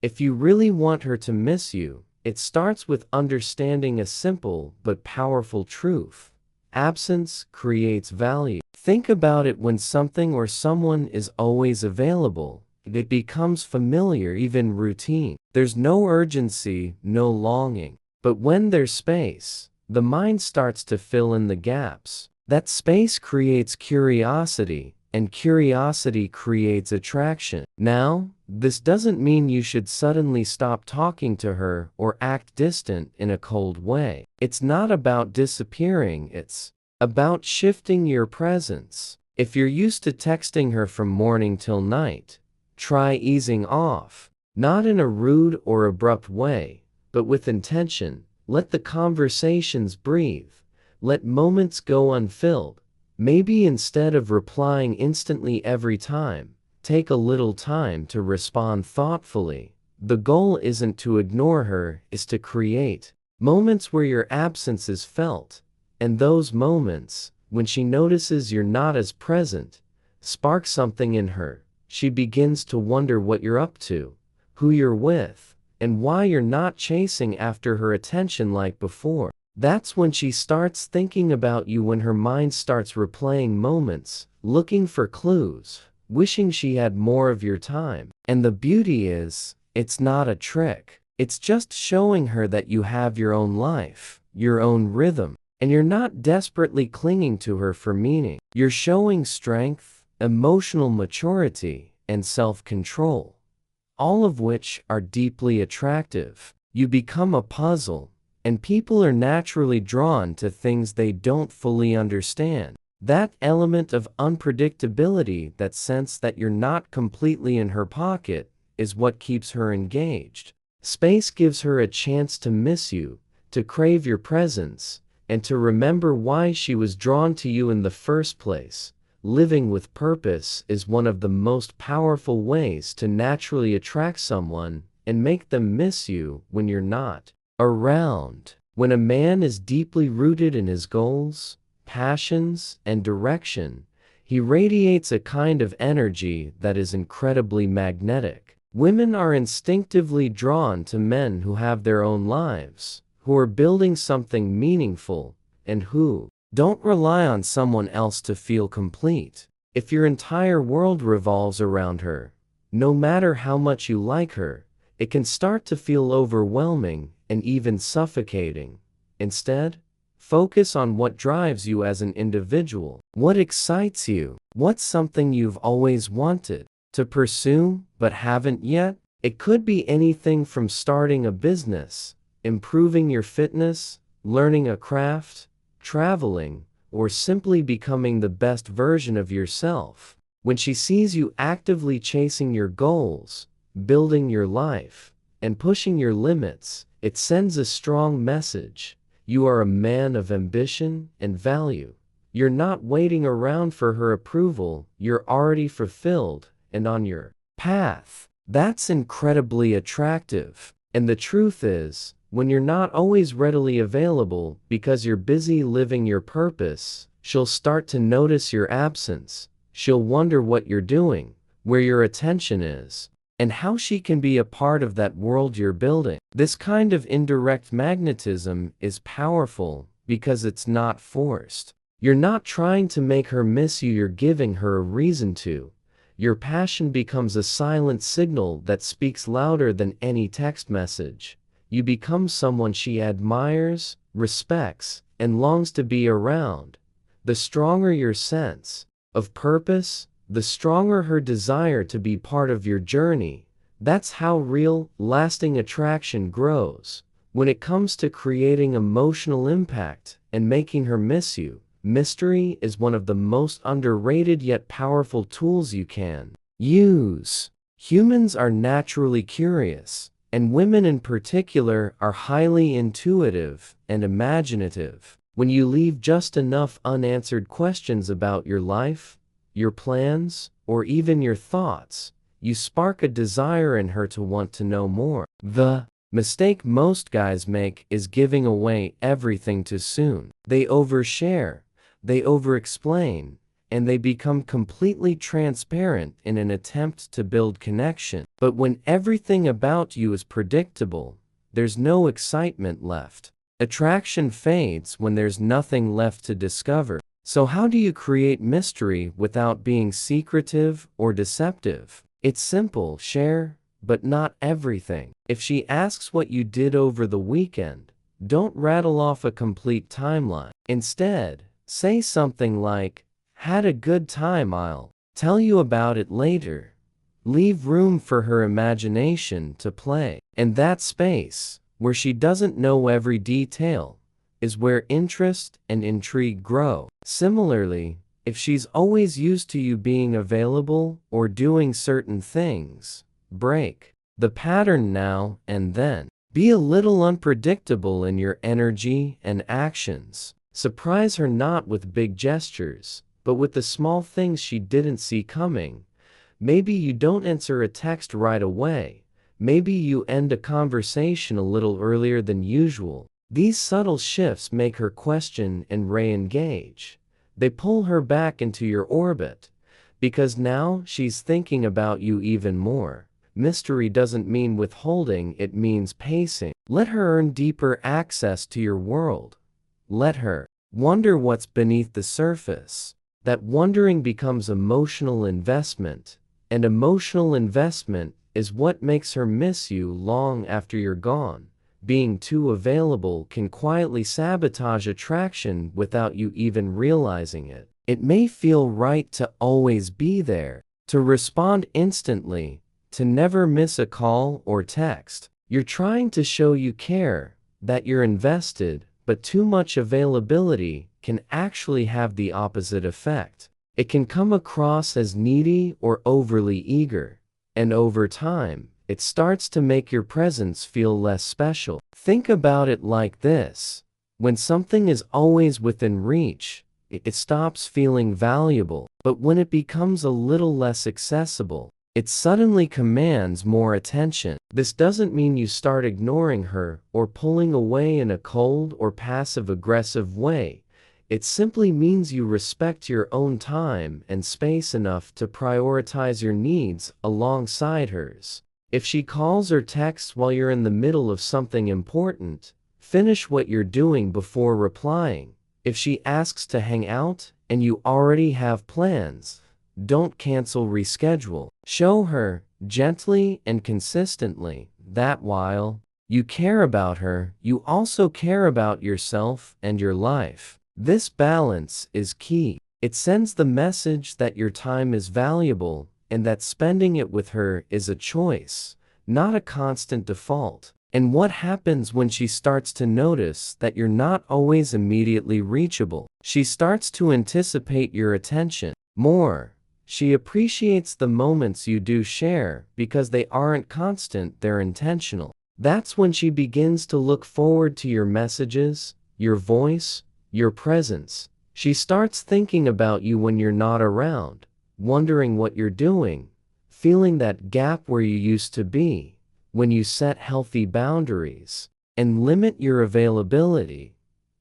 If you really want her to miss you, it starts with understanding a simple but powerful truth. Absence creates value. Think about it: when something or someone is always available, it becomes familiar, even routine. There's no urgency, no longing. But when there's space, the mind starts to fill in the gaps. That space creates curiosity, and curiosity creates attraction. Now, this doesn't mean you should suddenly stop talking to her or act distant in a cold way. It's not about disappearing, it's about shifting your presence. If you're used to texting her from morning till night, try easing off. Not in a rude or abrupt way, but with intention. Let the conversations breathe. Let moments go unfilled. Maybe instead of replying instantly every time, take a little time to respond thoughtfully. The goal isn't to ignore her, it's to create moments where your absence is felt. And those moments, when she notices you're not as present, spark something in her. She begins to wonder what you're up to, who you're with, and why you're not chasing after her attention like before. That's when she starts thinking about you, when her mind starts replaying moments, looking for clues, wishing she had more of your time. And the beauty is, it's not a trick. It's just showing her that you have your own life, your own rhythm, and you're not desperately clinging to her for meaning. You're showing strength, emotional maturity, and self-control, all of which are deeply attractive. You become a puzzle, and people are naturally drawn to things they don't fully understand. That element of unpredictability, that sense that you're not completely in her pocket, is what keeps her engaged. Space gives her a chance to miss you, to crave your presence, and to remember why she was drawn to you in the first place. Living with purpose is one of the most powerful ways to naturally attract someone and make them miss you when you're not around. When a man is deeply rooted in his goals, passions, and direction, he radiates a kind of energy that is incredibly magnetic. Women are instinctively drawn to men who have their own lives, who are building something meaningful, and who don't rely on someone else to feel complete. If your entire world revolves around her, no matter how much you like her, it can start to feel overwhelming and even suffocating. Instead, focus on what drives you as an individual. What excites you? What's something you've always wanted to pursue but haven't yet? It could be anything from starting a business, improving your fitness, learning a craft, traveling, or simply becoming the best version of yourself. When she sees you actively chasing your goals, building your life, and pushing your limits, it sends a strong message. You are a man of ambition and value. You're not waiting around for her approval, you're already fulfilled and on your path. That's incredibly attractive. And the truth is, when you're not always readily available because you're busy living your purpose, she'll start to notice your absence. She'll wonder what you're doing, where your attention is, and how she can be a part of that world you're building. This kind of indirect magnetism is powerful because it's not forced. You're not trying to make her miss you, you're giving her a reason to. Your passion becomes a silent signal that speaks louder than any text message. You become someone she admires, respects, and longs to be around. The stronger your sense of purpose, the stronger her desire to be part of your journey. That's how real, lasting attraction grows. When it comes to creating emotional impact and making her miss you, mystery is one of the most underrated yet powerful tools you can use. Humans are naturally curious, and women in particular are highly intuitive and imaginative. When you leave just enough unanswered questions about your life, your plans, or even your thoughts, you spark a desire in her to want to know more. The mistake most guys make is giving away everything too soon. They overshare, they overexplain, and they become completely transparent in an attempt to build connection. But when everything about you is predictable, there's no excitement left. Attraction fades when there's nothing left to discover. So how do you create mystery without being secretive or deceptive? It's simple: share, but not everything. If she asks what you did over the weekend, don't rattle off a complete timeline. Instead, say something like, "Had a good time, I'll tell you about it later." Leave room for her imagination to play. And that space, where she doesn't know every detail, is where interest and intrigue grow. Similarly, if she's always used to you being available or doing certain things, break the pattern now and then. Be a little unpredictable in your energy and actions. Surprise her not with big gestures, but with the small things she didn't see coming. Maybe you don't answer a text right away. Maybe you end a conversation a little earlier than usual. These subtle shifts make her question and re-engage. They pull her back into your orbit, because now she's thinking about you even more. Mystery doesn't mean withholding, it means pacing. Let her earn deeper access to your world. Let her wonder what's beneath the surface. That wondering becomes emotional investment, and emotional investment is what makes her miss you long after you're gone. Being too available can quietly sabotage attraction without you even realizing it. It may feel right to always be there, to respond instantly, to never miss a call or text. You're trying to show you care, that you're invested, but too much availability can actually have the opposite effect. It can come across as needy or overly eager, and over time, it starts to make your presence feel less special. Think about it like this: when something is always within reach, it stops feeling valuable. But when it becomes a little less accessible, it suddenly commands more attention. This doesn't mean you start ignoring her or pulling away in a cold or passive-aggressive way. It simply means you respect your own time and space enough to prioritize your needs alongside hers. If she calls or texts while you're in the middle of something important, finish what you're doing before replying. If she asks to hang out and you already have plans, don't cancel, reschedule. Show her, gently and consistently, that while you care about her, you also care about yourself and your life. This balance is key. It sends the message that your time is valuable and that spending it with her is a choice, not a constant default. And what happens when she starts to notice that you're not always immediately reachable? She starts to anticipate your attention more. She appreciates the moments you do share because they aren't constant, they're intentional. That's when she begins to look forward to your messages, your voice, your presence. She starts thinking about you when you're not around, wondering what you're doing, feeling that gap where you used to be. When you set healthy boundaries and limit your availability,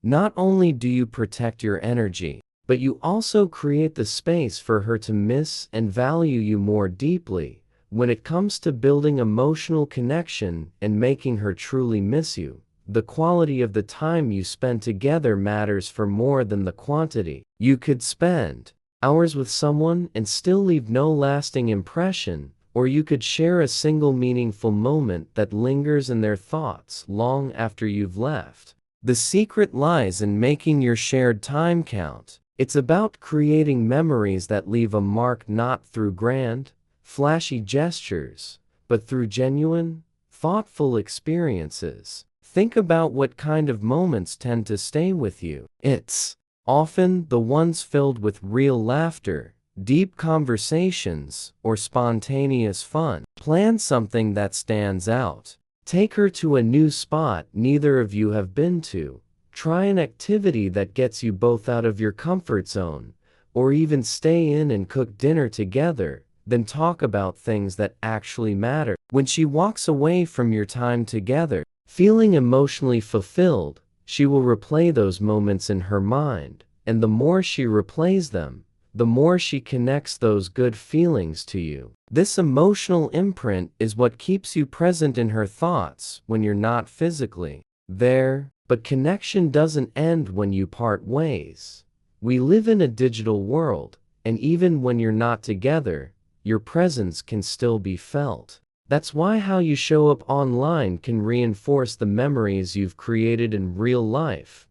not only do you protect your energy, but you also create the space for her to miss and value you more deeply. When it comes to building emotional connection and making her truly miss you, the quality of the time you spend together matters for more than the quantity. You could spend hours with someone and still leave no lasting impression, or you could share a single meaningful moment that lingers in their thoughts long after you've left. The secret lies in making your shared time count. It's about creating memories that leave a mark, not through grand, flashy gestures, but through genuine, thoughtful experiences. Think about what kind of moments tend to stay with you. It's often the ones filled with real laughter, deep conversations, or spontaneous fun. Plan something that stands out. Take her to a new spot neither of you have been to. Try an activity that gets you both out of your comfort zone, or even stay in and cook dinner together. Then talk about things that actually matter. When she walks away from your time together, feeling emotionally fulfilled, she will replay those moments in her mind, and the more she replays them, the more she connects those good feelings to you. This emotional imprint is what keeps you present in her thoughts when you're not physically there. But connection doesn't end when you part ways. We live in a digital world, and even when you're not together, your presence can still be felt. That's why how you show up online can reinforce the memories you've created in real life.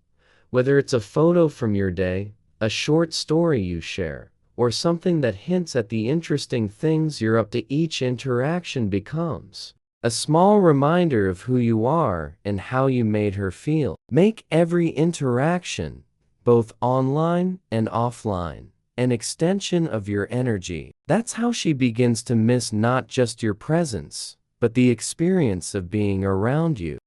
Whether it's a photo from your day, a short story you share, or something that hints at the interesting things you're up to, each interaction becomes a small reminder of who you are and how you made her feel. Make every interaction, both online and offline, an extension of your energy. That's how she begins to miss not just your presence, but the experience of being around you.